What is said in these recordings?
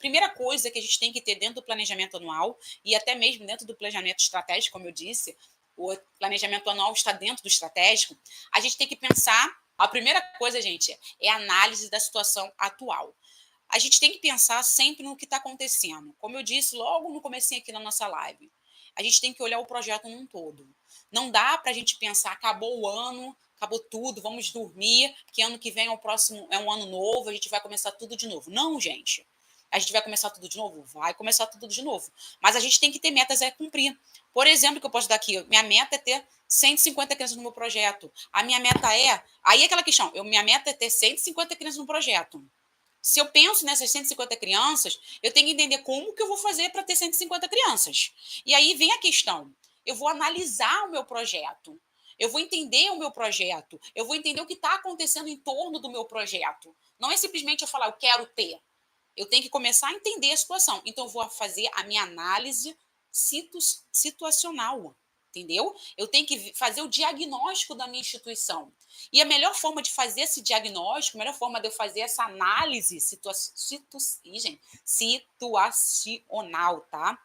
primeira coisa que a gente tem que ter dentro do planejamento anual e até mesmo dentro do planejamento estratégico, como eu disse, o planejamento anual está dentro do estratégico, a gente tem que pensar, a primeira coisa, gente, é a análise da situação atual. A gente tem que pensar sempre no que está acontecendo. Como eu disse logo no comecinho aqui na nossa live, a gente tem que olhar o projeto num todo. Não dá para a gente pensar, acabou o ano, acabou tudo, vamos dormir, que ano que vem é o próximo, é um ano novo, a gente vai começar tudo de novo. Não, gente. A gente vai começar tudo de novo? Vai começar tudo de novo. Mas a gente tem que ter metas a cumprir. Por exemplo, que eu posso dar aqui, minha meta é ter 150 crianças no meu projeto. A minha meta é... Aí é aquela questão, minha meta é ter 150 crianças no projeto. Se eu penso nessas 150 crianças, eu tenho que entender como que eu vou fazer para ter 150 crianças. E aí vem a questão, eu vou analisar o meu projeto, eu vou entender o meu projeto, eu vou entender o que está acontecendo em torno do meu projeto. Não é simplesmente eu falar, eu quero ter. Eu tenho que começar a entender a situação. Então, eu vou fazer a minha análise situacional, entendeu? Eu tenho que fazer o diagnóstico da minha instituição. E a melhor forma de fazer esse diagnóstico, a melhor forma de eu fazer essa análise situacional, tá?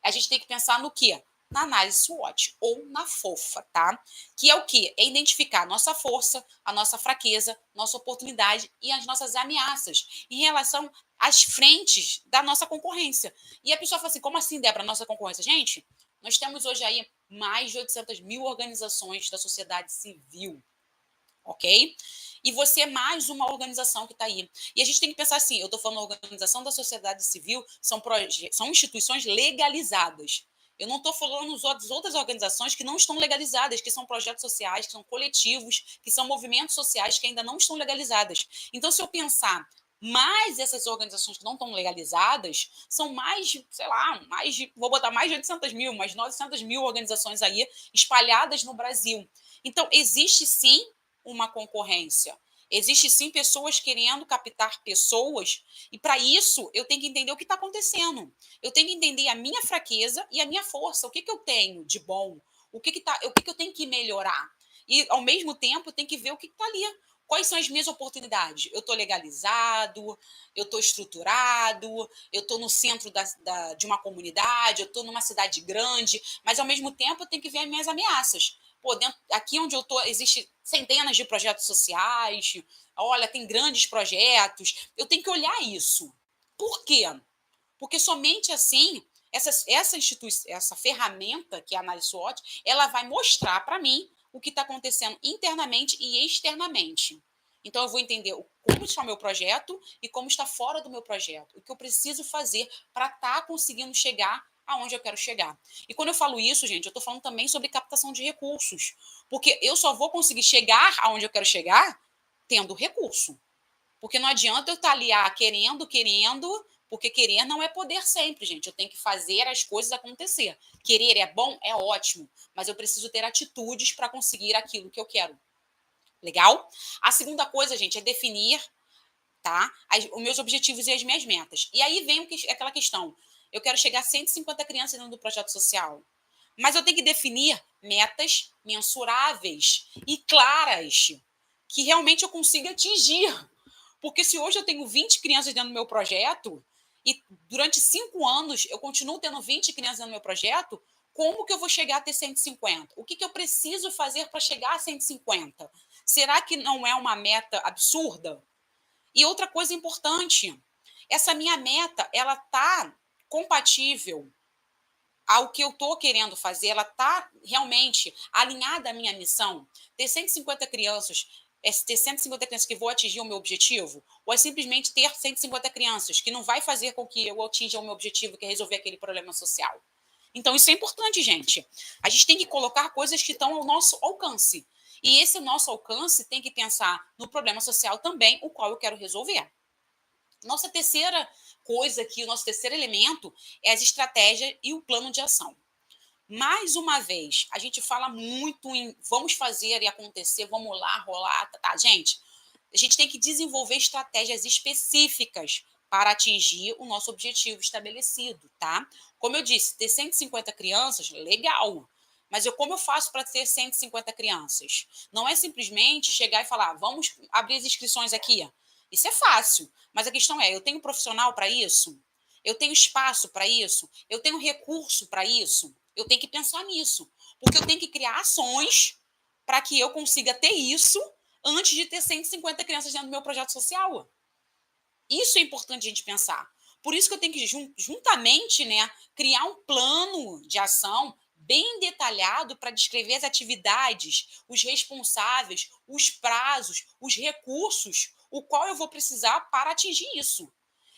A gente tem que pensar no quê? Na análise SWOT, ou na FOFA, tá? Que é o quê? É identificar a nossa força, a nossa fraqueza, nossa oportunidade e as nossas ameaças em relação às frentes da nossa concorrência. E a pessoa fala assim, como assim, Débora, nossa concorrência? Gente, nós temos hoje aí mais de 800 mil organizações da sociedade civil, ok? E você é mais uma organização que está aí. E a gente tem que pensar assim, eu estou falando organização da sociedade civil, são instituições legalizadas. Eu não estou falando das outras organizações que não estão legalizadas, que são projetos sociais, que são coletivos, que são movimentos sociais que ainda não estão legalizadas. Então, se eu pensar mais essas organizações que não estão legalizadas, são mais de, sei lá, vou botar mais de 800 mil, mais 900 mil organizações aí espalhadas no Brasil. Então, existe sim uma concorrência. Existe sim pessoas querendo captar pessoas, e para isso eu tenho que entender o que está acontecendo. Eu tenho que entender a minha fraqueza e a minha força. O que eu tenho de bom? O que eu tenho que melhorar? E, ao mesmo tempo, eu tenho que ver o que está ali. Quais são as minhas oportunidades? Eu estou legalizado, eu estou estruturado, eu estou no centro de uma comunidade, eu estou numa cidade grande, mas, ao mesmo tempo, eu tenho que ver as minhas ameaças. Pô, aqui onde eu estou, existe centenas de projetos sociais, olha, tem grandes projetos, eu tenho que olhar isso. Por quê? Porque somente assim, essa ferramenta, que é a análise SWOT, ela vai mostrar para mim o que está acontecendo internamente e externamente. Então, eu vou entender como está o meu projeto e como está fora do meu projeto. O que eu preciso fazer para estar conseguindo chegar aonde eu quero chegar. E quando eu falo isso, gente, eu estou falando também sobre captação de recursos. Porque eu só vou conseguir chegar aonde eu quero chegar tendo recurso. Porque não adianta eu estar ali querendo, porque querer não é poder sempre, gente. Eu tenho que fazer as coisas acontecer. Querer é bom? É ótimo. Mas eu preciso ter atitudes para conseguir aquilo que eu quero. Legal? A segunda coisa, gente, é definir, tá, os meus objetivos e as minhas metas. E aí vem aquela questão. Eu quero chegar a 150 crianças dentro do projeto social. Mas eu tenho que definir metas mensuráveis e claras, que realmente eu consiga atingir. Porque se hoje eu tenho 20 crianças dentro do meu projeto, e durante 5 anos eu continuo tendo 20 crianças no meu projeto, como que eu vou chegar a ter 150? O que eu preciso fazer para chegar a 150? Será que não é uma meta absurda? E outra coisa importante, essa minha meta, ela está compatível ao que eu estou querendo fazer, ela está realmente alinhada à minha missão? Ter 150 crianças, ter 150 crianças que vou atingir o meu objetivo? Ou é simplesmente ter 150 crianças que não vai fazer com que eu atinja o meu objetivo, que é resolver aquele problema social? Então, isso é importante, gente. A gente tem que colocar coisas que estão ao nosso alcance. E esse nosso alcance tem que pensar no problema social também, o qual eu quero resolver. Nossa terceira coisa aqui, o nosso terceiro elemento é as estratégias e o plano de ação. Mais uma vez, a gente fala muito em vamos fazer e acontecer, vamos lá, rolar, tá? Gente, a gente tem que desenvolver estratégias específicas para atingir o nosso objetivo estabelecido, tá? Como eu disse, ter 150 crianças, legal. Mas como eu faço para ter 150 crianças? Não é simplesmente chegar e falar, vamos abrir as inscrições aqui. Isso é fácil, mas a questão é, eu tenho profissional para isso? Eu tenho espaço para isso? Eu tenho recurso para isso? Eu tenho que pensar nisso. Porque eu tenho que criar ações para que eu consiga ter isso antes de ter 150 crianças dentro do meu projeto social. Isso é importante a gente pensar. Por isso que eu tenho que, juntamente, né, criar um plano de ação bem detalhado para descrever as atividades, os responsáveis, os prazos, os recursos, o qual eu vou precisar para atingir isso.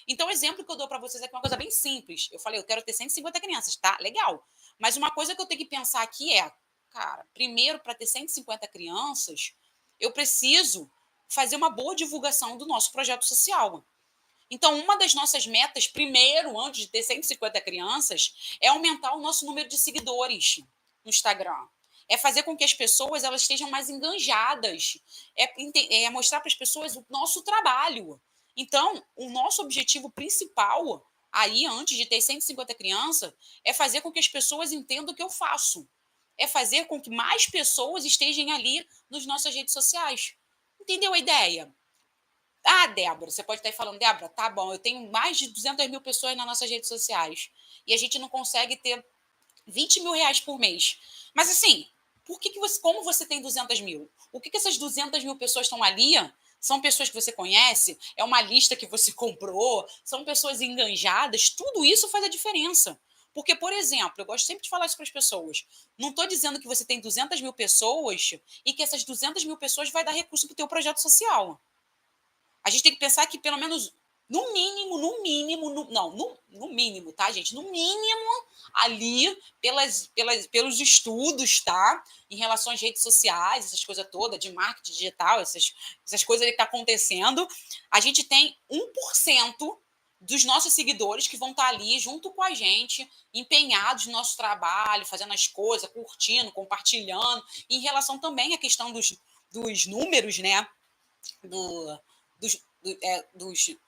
Então, o exemplo que eu dou para vocês aqui é uma coisa bem simples. Eu falei, eu quero ter 150 crianças, tá? Legal. Mas uma coisa que eu tenho que pensar aqui é, cara, primeiro, para ter 150 crianças, eu preciso fazer uma boa divulgação do nosso projeto social. Então, uma das nossas metas, primeiro, antes de ter 150 crianças, é aumentar o nosso número de seguidores no Instagram. É fazer com que as pessoas elas estejam mais enganjadas. É mostrar para as pessoas o nosso trabalho. Então, o nosso objetivo principal, aí, antes de ter 150 crianças, é fazer com que as pessoas entendam o que eu faço. É fazer com que mais pessoas estejam ali nas nossas redes sociais. Entendeu a ideia? Ah, Débora, você pode estar aí falando, Débora, tá bom, eu tenho mais de 200 mil pessoas nas nossas redes sociais e a gente não consegue ter 20 mil reais por mês. Mas assim, como você tem 200 mil? O que essas 200 mil pessoas estão ali? São pessoas que você conhece? É uma lista que você comprou? São pessoas enganjadas? Tudo isso faz a diferença. Porque, por exemplo, eu gosto sempre de falar isso para as pessoas. Não estou dizendo que você tem 200 mil pessoas e que essas 200 mil pessoas vai dar recurso para o teu projeto social. A gente tem que pensar que pelo menos, no mínimo, no mínimo, tá, gente? No mínimo, ali, pelos estudos, tá? Em relação às redes sociais, essas coisas todas, de marketing digital, essas coisas que estão acontecendo, a gente tem 1% dos nossos seguidores que vão estar ali junto com a gente, empenhados no nosso trabalho, fazendo as coisas, curtindo, compartilhando, em relação também à questão dos números, né? Dos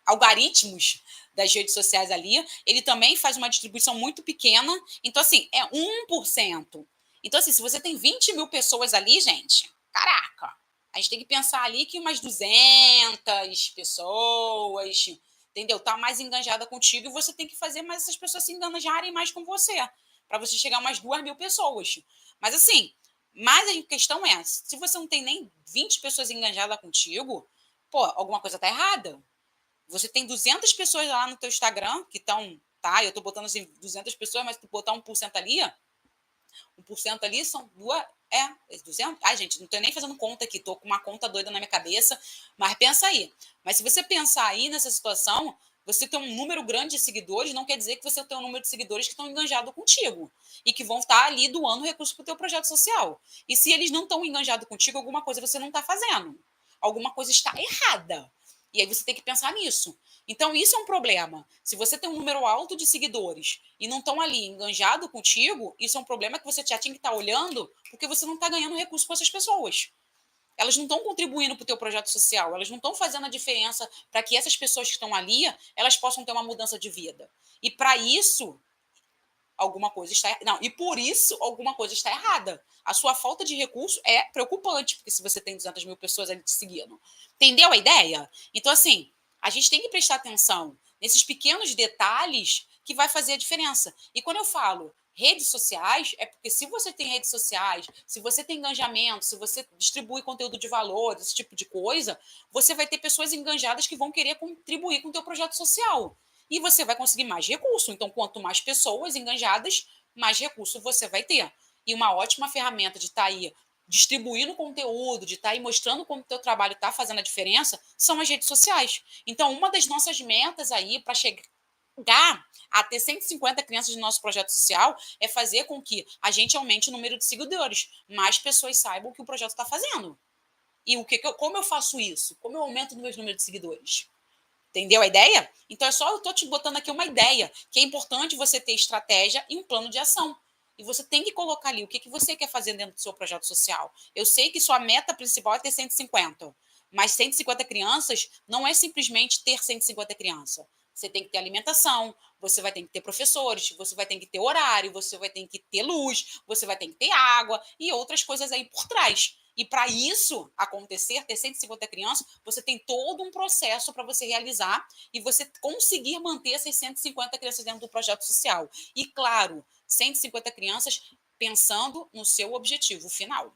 algoritmos das redes sociais ali, ele também faz uma distribuição muito pequena. Então, assim, é 1%. Então, assim, se você tem 20 mil pessoas ali, gente, caraca, a gente tem que pensar ali que umas 200 pessoas, entendeu? Tá mais enganjada contigo e você tem que fazer mais essas pessoas se engajarem mais com você, para você chegar a umas 2 mil pessoas. Mas, assim, mas a questão é, se você não tem nem 20 pessoas engajadas contigo, pô, alguma coisa tá errada. Você tem 200 pessoas lá no teu Instagram que estão, tá? Eu tô botando assim 200 pessoas, mas tu botar 1% ali, 1% ali são 200. Ai, gente, não tô nem fazendo conta aqui, tô com uma conta doida na minha cabeça, mas pensa aí. Mas se você pensar aí nessa situação, você tem um número grande de seguidores, não quer dizer que você tem um número de seguidores que estão enganjados contigo e que vão estar ali doando recursos para o teu projeto social. E se eles não estão enganjados contigo, alguma coisa você não está fazendo. Alguma coisa está errada. E aí você tem que pensar nisso. Então, isso é um problema. Se você tem um número alto de seguidores e não estão ali enganjados contigo, isso é um problema que você já tinha que estar olhando, porque você não está ganhando recurso com essas pessoas. Elas não estão contribuindo para o teu projeto social, elas não estão fazendo a diferença para que essas pessoas que estão ali, elas possam ter uma mudança de vida. E para isso, alguma coisa está não, e por isso alguma coisa está errada. A sua falta de recurso é preocupante, porque se você tem 200 mil pessoas ali te seguindo. Entendeu a ideia? Então, assim, a gente tem que prestar atenção nesses pequenos detalhes que vai fazer a diferença. E quando eu falo redes sociais, é porque se você tem redes sociais, se você tem engajamento, se você distribui conteúdo de valor, esse tipo de coisa, você vai ter pessoas engajadas que vão querer contribuir com o teu projeto social e você vai conseguir mais recurso. Então, quanto mais pessoas engajadas, mais recurso você vai ter. E uma ótima ferramenta de estar aí distribuindo conteúdo, de estar aí mostrando como o teu trabalho está fazendo a diferença, são as redes sociais. Então, uma das nossas metas aí para chegar a ter 150 crianças no nosso projeto social é fazer com que a gente aumente o número de seguidores, mais pessoas saibam o que o projeto está fazendo. E como eu faço isso? Como eu aumento o meu número de seguidores? Entendeu a ideia? Então é só eu estou te botando aqui uma ideia, que é importante você ter estratégia e um plano de ação. E você tem que colocar ali o que você quer fazer dentro do seu projeto social. Eu sei que sua meta principal é ter 150, mas 150 crianças não é simplesmente ter 150 crianças. Você tem que ter alimentação, você vai ter que ter professores, você vai ter que ter horário, você vai ter que ter luz, você vai ter que ter água e outras coisas aí por trás. E para isso acontecer, ter 150 crianças, você tem todo um processo para você realizar e você conseguir manter essas 150 crianças dentro do projeto social. E, claro, 150 crianças pensando no seu objetivo final.